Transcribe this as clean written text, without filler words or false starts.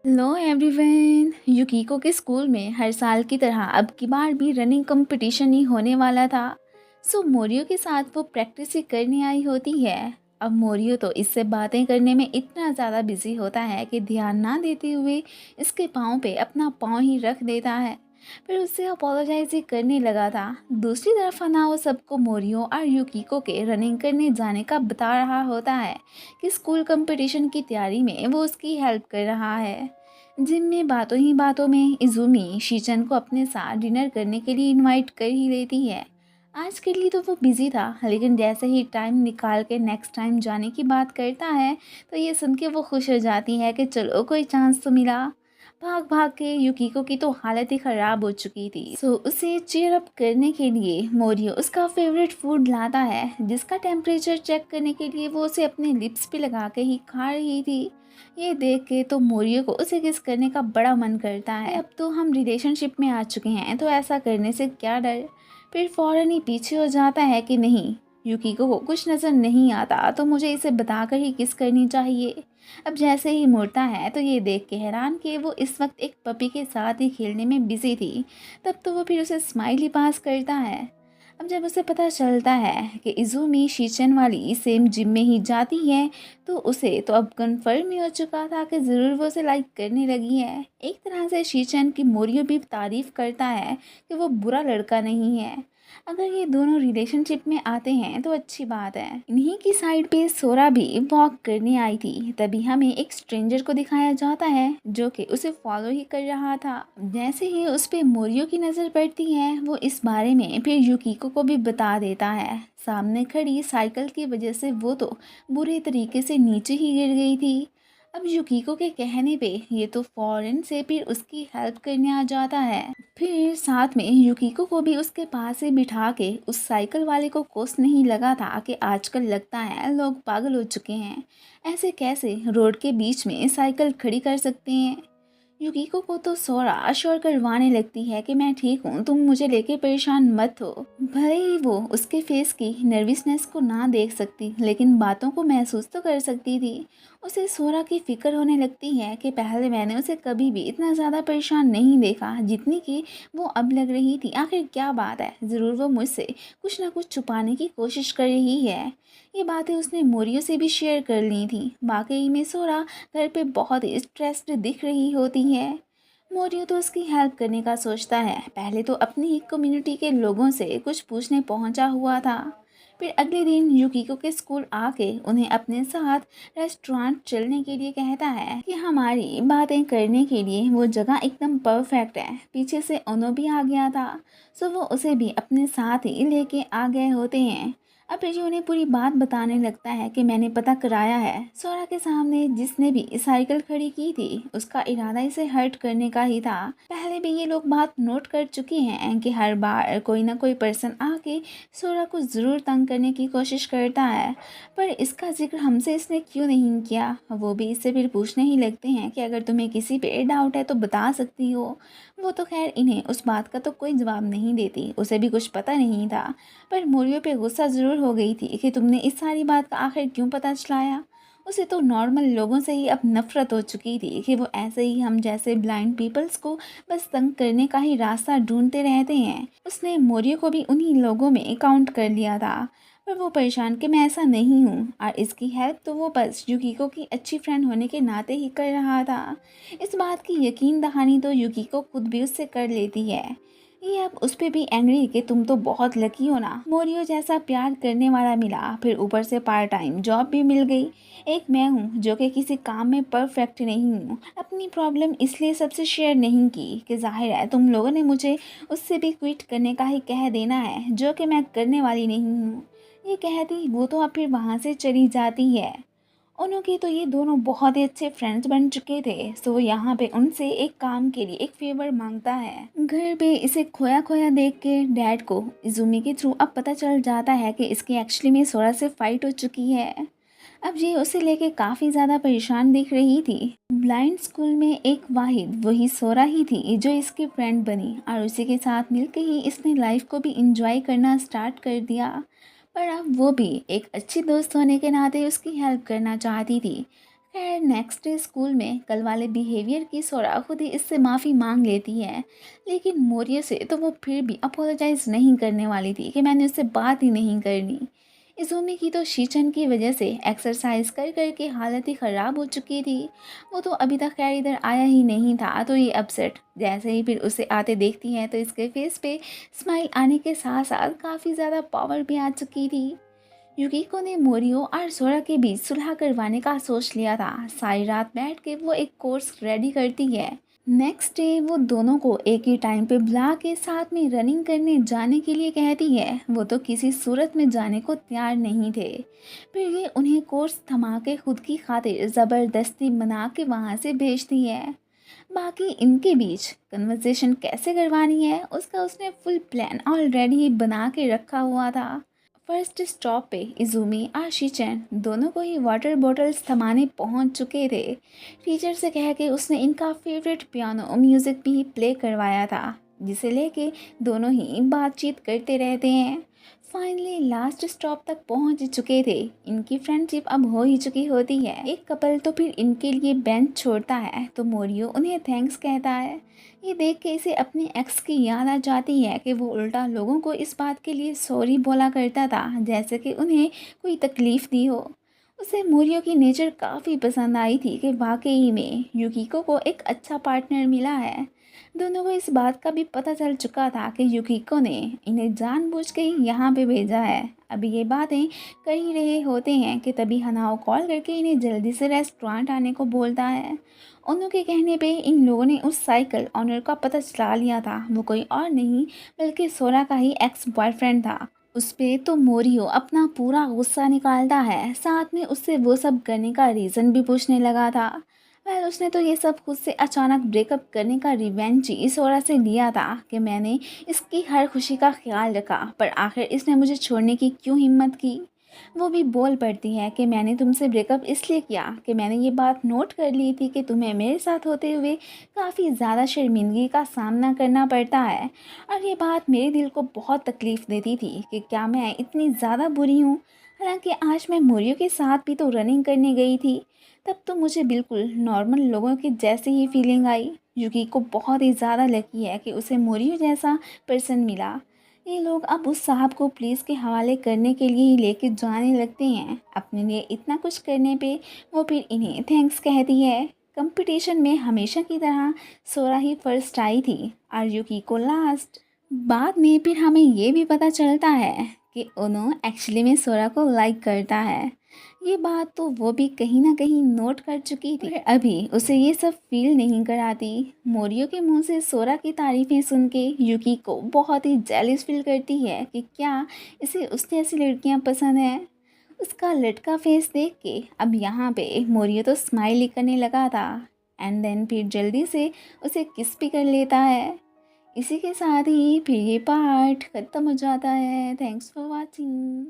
Hello everyone. युकिको के school में हर साल की तरह अब की बार भी रनिंग कंपटीशन ही होने वाला था। सो मोरियो के साथ वो प्रैक्टिस ही करने आई होती है। अब मोरियो तो इससे बातें करने में इतना ज़्यादा बिजी होता है कि ध्यान ना देते हुए इसके पाँव पे अपना पाँव ही रख देता है। फिर उससे अपोलोजाइज ही करने लगा था। दूसरी तरफ अनाओ सबको मोरियो और युकिको के रनिंग करने जाने का बता रहा होता है कि स्कूल कंपटीशन की तैयारी में वो उसकी हेल्प कर रहा है। जिम में बातों ही बातों में इज़ुमी शीचन को अपने साथ डिनर करने के लिए इनवाइट कर ही लेती है। आज के लिए तो वो बिज़ी था, लेकिन जैसे ही टाइम निकाल के नेक्स्ट टाइम जाने की बात करता है तो ये सुन के वो खुश हो जाती है कि चलो कोई चांस तो मिला। भाग भाग के युकिको की तो हालत ही ख़राब हो चुकी थी। सो उसे चीयर अप करने के लिए मोरियो उसका फेवरेट फूड लाता है, जिसका टेम्परेचर चेक करने के लिए वो उसे अपने लिप्स पे लगा के ही खा रही थी। ये देख के तो मोरियो को उसे किस करने का बड़ा मन करता है। अब तो हम रिलेशनशिप में आ चुके हैं तो ऐसा करने से क्या डर। फिर फौरन ही पीछे हो जाता है कि नहीं, युकिको को कुछ नज़र नहीं आता तो मुझे इसे बताकर ही किस करनी चाहिए। अब जैसे ही मुड़ता है तो ये देख के हैरान कि वो इस वक्त एक पपी के साथ ही खेलने में बिजी थी। तब तो वो फिर उसे स्माइल ही पास करता है। अब जब उसे पता चलता है कि इज़ुमी शीचन वाली सेम जिम में ही जाती है तो उसे तो अब कन्फर्म ही हो चुका था कि ज़रूर वो उसे लाइक करने लगी है। एक तरह से शीचन की मोरियो भी तारीफ़ करता है कि वो बुरा लड़का नहीं है। अगर ये दोनों रिलेशनशिप में आते हैं तो अच्छी बात है। इन्हीं की साइड पे सोरा भी वॉक करने आई थी। तभी हमें एक स्ट्रेंजर को दिखाया जाता है जो कि उसे फॉलो ही कर रहा था। जैसे ही उस पे मोरियो की नज़र पड़ती है वो इस बारे में फिर युकिको को भी बता देता है। सामने खड़ी साइकिल की वजह से वो तो बुरे तरीके से नीचे ही गिर गई थी। अब युकिको के कहने पे ये तो फौरन से फिर उसकी हेल्प करने आ जाता है। फिर साथ में युकिको को भी उसके पास ही बिठा के उस साइकिल वाले को कोसने ही लगा था कि आजकल लगता है लोग पागल हो चुके हैं, ऐसे कैसे रोड के बीच में साइकिल खड़ी कर सकते हैं। युकिको को तो सोरा अश्योर करवाने लगती है कि मैं ठीक हूँ, तुम मुझे लेके परेशान मत हो। भले ही वो उसके फेस की नर्वसनेस को ना देख सकती लेकिन बातों को महसूस तो कर सकती थी। उसे सोरा की फिक्र होने लगती है कि पहले मैंने उसे कभी भी इतना ज़्यादा परेशान नहीं देखा जितनी कि वो अब लग रही थी। आखिर क्या बात है, ज़रूर वो मुझसे कुछ ना कुछ छुपाने की कोशिश कर रही है। ये बातें उसने मोरियो से भी शेयर कर ली थी। वाकई में सोरा घर पे बहुत ही स्ट्रेस्ड दिख रही होती है। मोरियो तो उसकी हेल्प करने का सोचता है। पहले तो अपनी ही कम्युनिटी के लोगों से कुछ पूछने पहुंचा हुआ था। फिर अगले दिन युकिको के स्कूल आके उन्हें अपने साथ रेस्टोरेंट चलने के लिए कहता है कि हमारी बातें करने के लिए वो जगह एकदम परफेक्ट है। पीछे से ओनो भी आ गया था, सो वो उसे भी अपने साथ ही लेके आ गए होते हैं। अब रिजू उन्हें पूरी बात बताने लगता है कि मैंने पता कराया है, सोरा के सामने जिसने भी साइकिल खड़ी की थी उसका इरादा इसे हर्ट करने का ही था। पहले भी ये लोग बात नोट कर चुके हैं कि हर बार कोई ना कोई पर्सन आके सोरा को ज़रूर तंग करने की कोशिश करता है, पर इसका जिक्र हमसे इसने क्यों नहीं किया। वो भी इससे फिर पूछने ही लगते हैं कि अगर तुम्हें किसी पे डाउट है तो बता सकती हो। वो तो खैर इन्हें उस बात का तो कोई जवाब नहीं देती, उसे भी कुछ पता नहीं था। पर मोरियो पे गुस्सा ज़रूर हो गई थी कि तुमने इस सारी बात का आखिर क्यों पता चलाया। उसे तो नॉर्मल लोगों से ही अब नफरत हो चुकी थी कि वो ऐसे ही हम जैसे ब्लाइंड पीपल्स को बस तंग करने का ही रास्ता ढूंढते रहते हैं। उसने मोरियो को भी उन्हीं लोगों में काउंट कर लिया था। पर वो परेशान कि मैं ऐसा नहीं हूँ, और इसकी हेल्प तो वो बस युकिको की अच्छी फ्रेंड होने के नाते ही कर रहा था। इस बात की यकीन दहानी तो युकिको खुद भी उससे कर लेती है। ये अब उस पे भी एंग्री कि तुम तो बहुत लकी हो ना, मोरियो जैसा प्यार करने वाला मिला, फिर ऊपर से पार्ट टाइम जॉब भी मिल गई। एक मैं हूँ जो कि किसी काम में परफेक्ट नहीं हूँ। अपनी प्रॉब्लम इसलिए सबसे शेयर नहीं की कि जाहिर है तुम लोगों ने मुझे उससे भी क्विट करने का ही कह देना है, जो कि मैं करने वाली नहीं हूँ। ये कहती वो तो अब फिर वहाँ से चली जाती है। उनके तो ये दोनों बहुत ही अच्छे फ्रेंड्स बन चुके थे, सो यहाँ पे उनसे एक काम के लिए एक फेवर मांगता है। घर पे इसे खोया खोया देख के डैड को इज़ुमी के थ्रू अब पता चल जाता है कि इसकी एक्चुअली में सोरा से फाइट हो चुकी है। अब ये उसे लेके काफ़ी ज़्यादा परेशान दिख रही थी। ब्लाइंड स्कूल में एक वाहिद वही सोरा ही थी जो इसकी फ्रेंड बनी, और उसी के साथ मिलकर ही इसने लाइफ को भी इंजॉय करना स्टार्ट कर दिया। पर अब वो भी एक अच्छी दोस्त होने के नाते उसकी हेल्प करना चाहती थी। खैर नेक्स्ट डे स्कूल में कल वाले बिहेवियर की सोरा खुद ही इससे माफ़ी मांग लेती है, लेकिन मोरियो से तो वो फिर भी अपोलोजाइज नहीं करने वाली थी कि मैंने उससे बात ही नहीं करनी। इज़ूमी की तो शीचन की वजह से एक्सरसाइज कर कर के हालत ही ख़राब हो चुकी थी। वो तो अभी तक खैर इधर आया ही नहीं था, तो ये अपसेट जैसे ही फिर उसे आते देखती हैं तो इसके फेस पे स्माइल आने के साथ साथ काफ़ी ज़्यादा पावर भी आ चुकी थी। युकिको ने मोरियो और सोरा के बीच सुलह करवाने का सोच लिया था। सारी रात बैठ के वो एक कोर्स रेडी करती है। नेक्स्ट डे वो दोनों को एक ही टाइम पे बुला के साथ में रनिंग करने जाने के लिए कहती है। वो तो किसी सूरत में जाने को तैयार नहीं थे, फिर ये उन्हें कोर्स थमा के खुद की खातिर ज़बरदस्ती मना के वहाँ से भेजती है। बाकी इनके बीच कन्वर्सेशन कैसे करवानी है उसका उसने फुल प्लान ऑलरेडी बना के रखा हुआ था। फर्स्ट स्टॉप पे इज़ूमी और शिचेन दोनों को ही वाटर बॉटल्स थमाने पहुंच चुके थे। टीचर से कह के उसने इनका फेवरेट पियानो म्यूज़िक भी प्ले करवाया था, जिसे लेके दोनों ही बातचीत करते रहते हैं। फाइनली लास्ट स्टॉप तक पहुंच चुके थे। इनकी फ्रेंडशिप अब हो ही चुकी होती है। एक कपल तो फिर इनके लिए बेंच छोड़ता है तो मोरियो उन्हें थैंक्स कहता है। ये देख के इसे अपने एक्स की याद आ जाती है कि वो उल्टा लोगों को इस बात के लिए सॉरी बोला करता था जैसे कि उन्हें कोई तकलीफ़ दी हो। उसे मोरियो की नेचर काफ़ी पसंद आई थी कि वाकई में युकिको को एक अच्छा पार्टनर मिला है। दोनों को इस बात का भी पता चल चुका था कि युकिको ने इन्हें जानबूझ के ही यहाँ पे भेजा है। अभी ये बातें कर ही रहे होते हैं कि तभी हनाओ कॉल करके इन्हें जल्दी से रेस्टोरेंट आने को बोलता है। उनके कहने पे इन लोगों ने उस साइकिल ऑनर का पता चला लिया था। वो कोई और नहीं बल्कि सोरा का ही एक्स बॉयफ्रेंड था। उस पे तो मोरियो अपना पूरा गुस्सा निकालता है, साथ में उससे वो सब करने का रीज़न भी पूछने लगा था। वह उसने तो ये सब खुद से अचानक ब्रेकअप करने का रिवेंज इस ओरा से लिया था कि मैंने इसकी हर खुशी का ख्याल रखा, पर आखिर इसने मुझे छोड़ने की क्यों हिम्मत की। वो भी बोल पड़ती है कि मैंने तुमसे ब्रेकअप इसलिए किया कि मैंने ये बात नोट कर ली थी कि तुम्हें मेरे साथ होते हुए काफ़ी ज़्यादा शर्मिंदगी का सामना करना पड़ता है, और ये बात मेरे दिल को बहुत तकलीफ़ देती थी कि क्या मैं इतनी ज़्यादा बुरी हूँ। हालांकि आज मैं मोरियो के साथ भी तो रनिंग करने गई थी, तब तो मुझे बिल्कुल नॉर्मल लोगों की जैसी ही फीलिंग आई। युकी को बहुत ही ज़्यादा लकी है कि उसे मोरियो जैसा पर्सन मिला। ये लोग अब उस साहब को पुलिस के हवाले करने के लिए ही लेके जाने लगते हैं। अपने लिए इतना कुछ करने पे वो फिर इन्हें थैंक्स कहती है। कंपटीशन में हमेशा की तरह सोरा ही फर्स्ट आई थी और युकी को लास्ट। बाद में फिर हमें ये भी पता चलता है कि ओनो एक्चुअली में सोरा को लाइक करता है। ये बात तो वो भी कहीं ना कहीं नोट कर चुकी थी, पर अभी उसे ये सब फील नहीं कराती। मोरियो के मुंह से सोरा की तारीफें सुन के युकी को बहुत ही जेलिस फील करती है कि क्या इसे उस जैसी लड़कियां पसंद हैं। उसका लटका फेस देख के अब यहाँ पे मोरियो तो स्माइल ही करने लगा था, एंड देन फिर जल्दी से उसे किस भी कर लेता है। इसी के साथ ही फिर ये पार्ट ख़त्म हो जाता है। Thanks for watching.